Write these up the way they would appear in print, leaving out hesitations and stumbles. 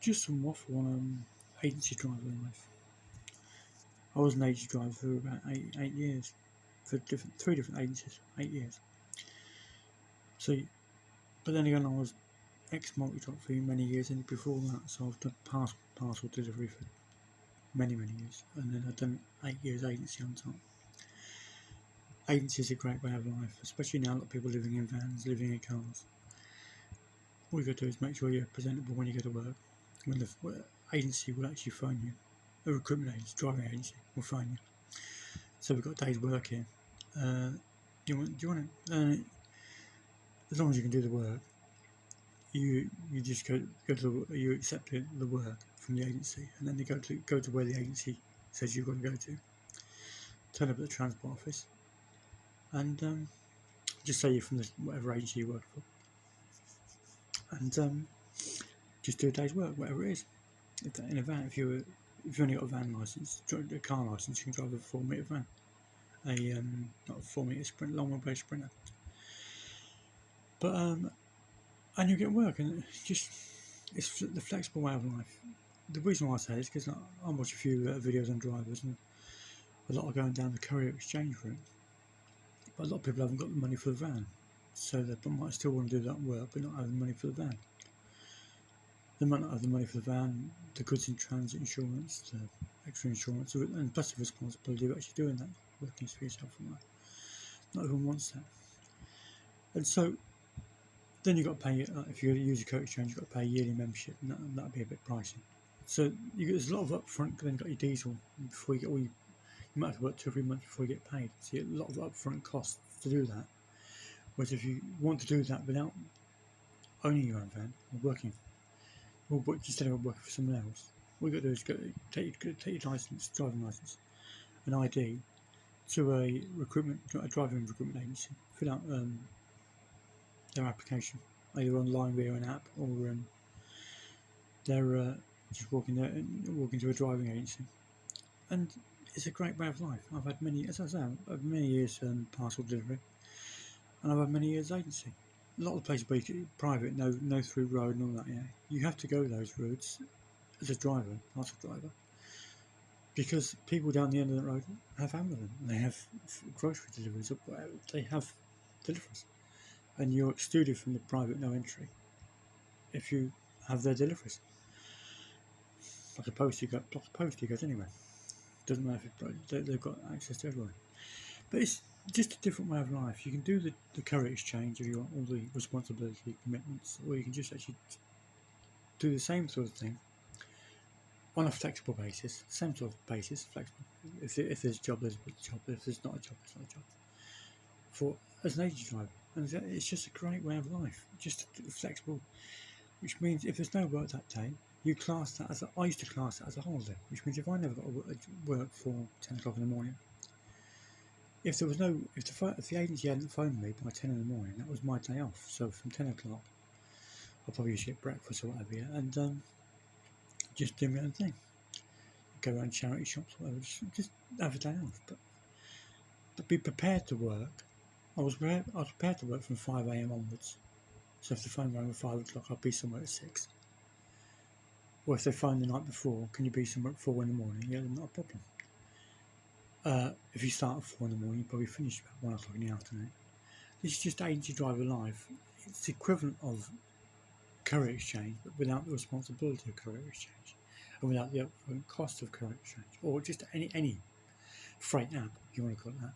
Just some waffle on agency driver life. I was an agency driver for about eight years, for three different agencies, 8 years. So, but then again, I was ex-multi-drop for many years, and before that, so I've done parcel delivery for many years, and then I've done 8 years agency on top. Agency is a great way of life, especially now. A lot of people living in vans, living in cars. All you got to do is make sure you're presentable when you go to work. When the agency will actually phone you, a recruitment agency, driving agency will phone you. So we've got a day's work here. Do you want to? As long as you can do the work, you just go to you accept the work from the agency, and then they go to where the agency says you've got to go to. Turn up at the transport office, and just say you're from whatever agency you work for, and just do a day's work, whatever it is. In a van, if you've only got a van license, a car license, you can drive a 4-metre van, not a 4-metre sprint, long wheelbase sprinter. But and you get work, and it's the flexible way of life. The reason why I say this is because I watch a few videos on drivers, and a lot are going down the courier exchange route. But a lot of people haven't got the money for the van, so they might still want to do that work, but not have the money for the van. They might not have the money for the van, the goods in transit insurance, the extra insurance, and plus the responsibility of actually doing that, working for yourself and that. Not everyone wants that. And so then you've got to pay, if you use a courier exchange, you've got to pay a yearly membership, and that'll be a bit pricey. So there's a lot of upfront, then you've got your diesel before you get you might have to work 2 or 3 months before you get paid. So you get a lot of upfront costs to do that. Whereas if you want to do that without owning your own van or working, or instead of working for someone else, all you got to do is take your license, driving license, an ID, to a driving recruitment agency, fill out their application, either online via an app, or they're just walking to a driving agency, and it's a great way of life. I've had many, as I say, I've had many years parcel delivery, and I've had many years agency. A lot of places where you private, no through road and all that. Yeah, you have to go those routes as a driver, parcel driver, because people down the end of the road have Amazon, and they have grocery deliveries, or whatever, they have deliveries, and you're excluded from the private no entry if you have their deliveries. Like a postie goes anywhere. Doesn't matter if they've got access to everyone. But it's just a different way of life. You can do the courier exchange if you want all the responsibility, commitments, or you can just actually do the same sort of thing on a flexible basis, same sort of basis, flexible. If there's a job, there's a job. If there's not a job, there's not a job. As an agency driver, and it's just a great way of life, just flexible. Which means if there's no work that day, you class that as I used to class that as a holiday. Which means if I never got to work for 10 o'clock in the morning, if the agency hadn't phoned me by 10 in the morning, that was my day off. So from 10 o'clock, I'll probably usually get breakfast or whatever, yeah, and just do my own thing. Go around charity shops, whatever, just have a day off. But be prepared to work. I was prepared to work from 5 a.m. onwards. So if the phone rang at 5 o'clock, I'll be somewhere at 6. Or if they phone the night before, can you be somewhere at 4 in the morning? Yeah, not a problem. If you start at 4 in the morning, you probably finish about 1 o'clock in the afternoon. This is just agency driver life. It's the equivalent of courier exchange, but without the responsibility of courier exchange, and without the upfront cost of courier exchange, or just any freight app, if you want to call it that.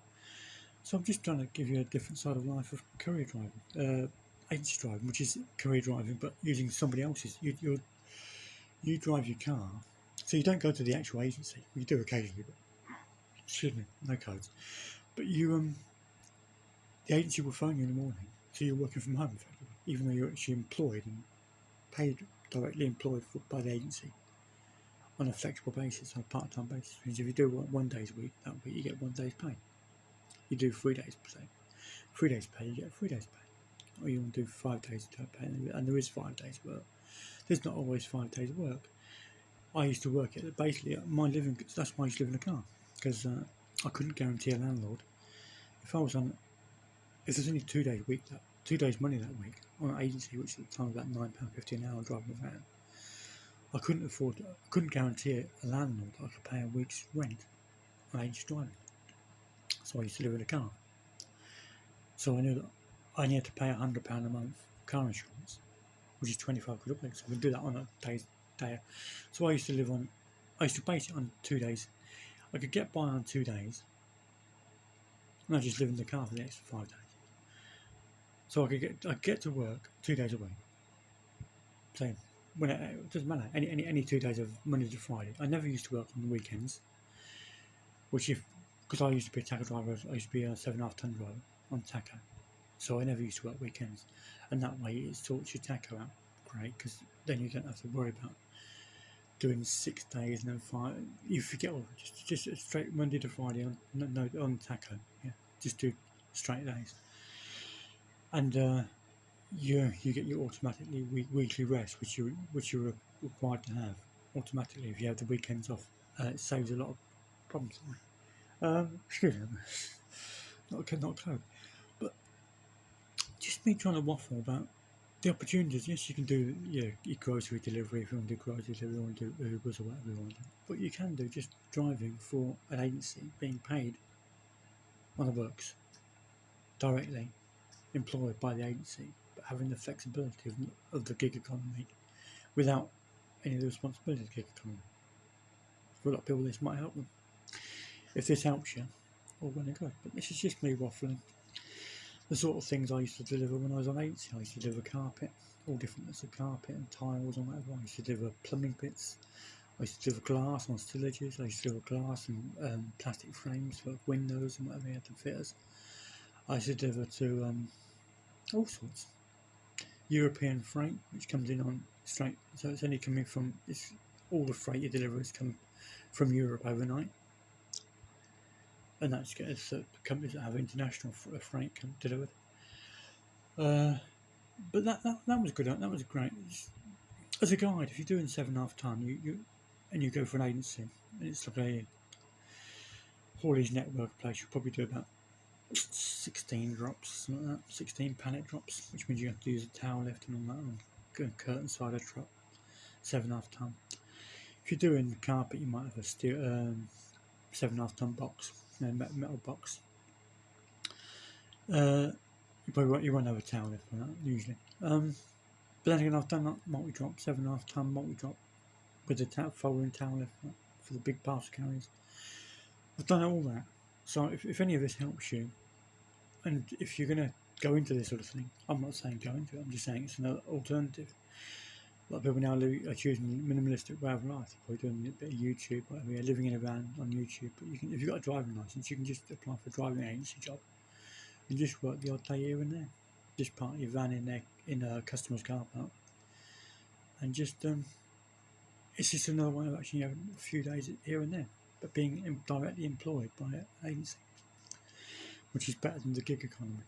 So I'm just trying to give you a different side of life of courier driving, agency driving, which is courier driving, but using somebody else's. You drive your car, so you don't go to the actual agency. You do occasionally, but excuse me, no codes. But the agency will phone you in the morning, so you're working from home effectively, even though you're actually employed and paid directly employed by the agency on a flexible basis, on a part-time basis. Which means if you do 1 day's week, that week you get 1 day's pay. You do 3 days per se. 3 days pay, you get 3 days pay. Or you want to do 5 days pay, and there is 5 days work. There's not always 5 days work. I used to work at basically my living. That's why I used to live in a car, because I couldn't guarantee a landlord if there's only 2 days a week, 2 days money that week on an agency, which at the time was about £9.50 an hour driving a van, I couldn't guarantee a landlord that I could pay a week's rent on agency driving. So I used to live in a car. So I knew that I only had to pay £100 a month car insurance, which is 25 quid a week. So I could do that on a day. So I used to base it on 2 days. I could get by on 2 days, and I just live in the car for the extra 5 days. So I'd get to work 2 days a week. So it doesn't matter, any 2 days of Monday to Friday. I never used to work on the weekends, because I used to be a taco driver, I used to be a 7.5 ton driver on taco. So I never used to work weekends, and that way it sorts your taco out great, because then you don't have to worry about doing 6 days and then 5. You forget all, just straight Monday to Friday on taco. Yeah, just do straight days, and you get your automatically weekly rest, which you're required to have automatically if you have the weekends off. It saves a lot of problems. Excuse me, not code, but just me trying to waffle about the opportunities. Yes, you can do your grocery delivery if you want to do grocery delivery, you want to do Ubers or whatever you want to do. But you can do just driving for an agency, being paid on the books, directly employed by the agency, but having the flexibility of the gig economy without any of the responsibility of the gig economy. For a lot of people, this might help them. If this helps you, all well and good. But this is just me waffling. The sort of things I used to deliver when I was on agency. I used to deliver carpet, all different bits of carpet and tiles and whatever. I used to deliver plumbing bits. I used to deliver glass on stillages. I used to deliver glass and plastic frames for windows and whatever you had to fit us. I used to deliver to all sorts. European freight, which comes in on straight, so it's only coming from, all the freight you deliver is come from Europe overnight, and that's companies that have international freight delivered. But that was good. That was great. As a guide, if you're doing 7.5 ton, you go for an agency, and it's like a haulage network place, you'll probably do about 16 drops, something like that, 16 pallet drops, which means you have to use a towel lift and all that on a curtain side of truck, 7.5 ton. If you're doing carpet, you might have a 7.5 ton box, metal box. You won't have a towel lift for that usually. But then again, I've done that multi-drop, 7.5 ton multi-drop with the folding towel lift for the big parcel carriers. I've done all that. So if any of this helps you, and if you're going to go into this sort of thing, I'm not saying go into it, I'm just saying it's another alternative. A lot of people now are choosing a minimalistic way of life. They're probably doing a bit of YouTube, whatever. You're living in a van on YouTube, but if you've got a driving license, you can just apply for a driving agency job and just work the odd day here and there. Just park your van in a customer's car park, and just it's just another way of actually having a few days here and there, but being directly employed by an agency, which is better than the gig economy,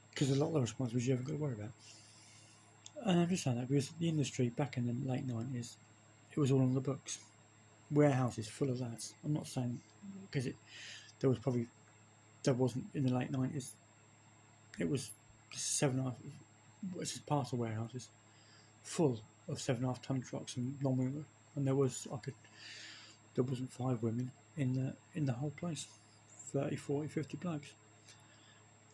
because a lot of the responsibilities you haven't got to worry about. And I'm just saying that because the industry back in the late 90s, it was all on the books. Warehouses full of lads. I'm not saying because there wasn't in the late 90s. It was 7.5, which is parcel warehouses, full of 7.5 ton trucks and long women, and there wasn't 5 women in the whole place, 30, 40, 50 blokes.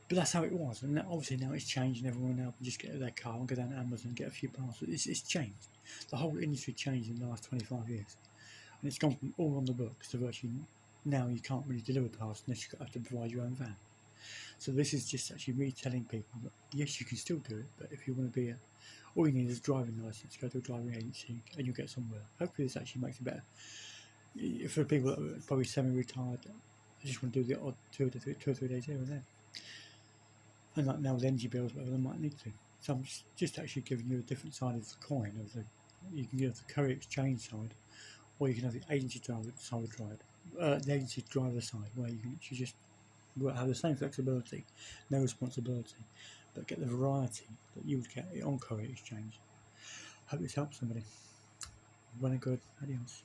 But that's how it was, and obviously now it's changed, and everyone now can just get their car and go down to Amazon and get a few parcels. It's changed. The whole industry changed in the last 25 years, and it's gone from all on the books to virtually now you can't really deliver parcels unless you have to provide your own van. So this is just actually me telling people that yes, you can still do it, but if you want to be all you need is a driving license, go to a driving agency, and you'll get somewhere. Hopefully this actually makes it better. For people that are probably semi-retired, I just want to do the odd 2 or 3 days here and there. And like now with energy bills, whatever, they might need to. So I'm just actually giving you a different side of the coin. You can give the courier exchange side, or you can have the agency driver side, the agency driver side, where you can actually just have the same flexibility, no responsibility, but get the variety that you would get on courier exchange. Hope this helps somebody. Well and good. Adios.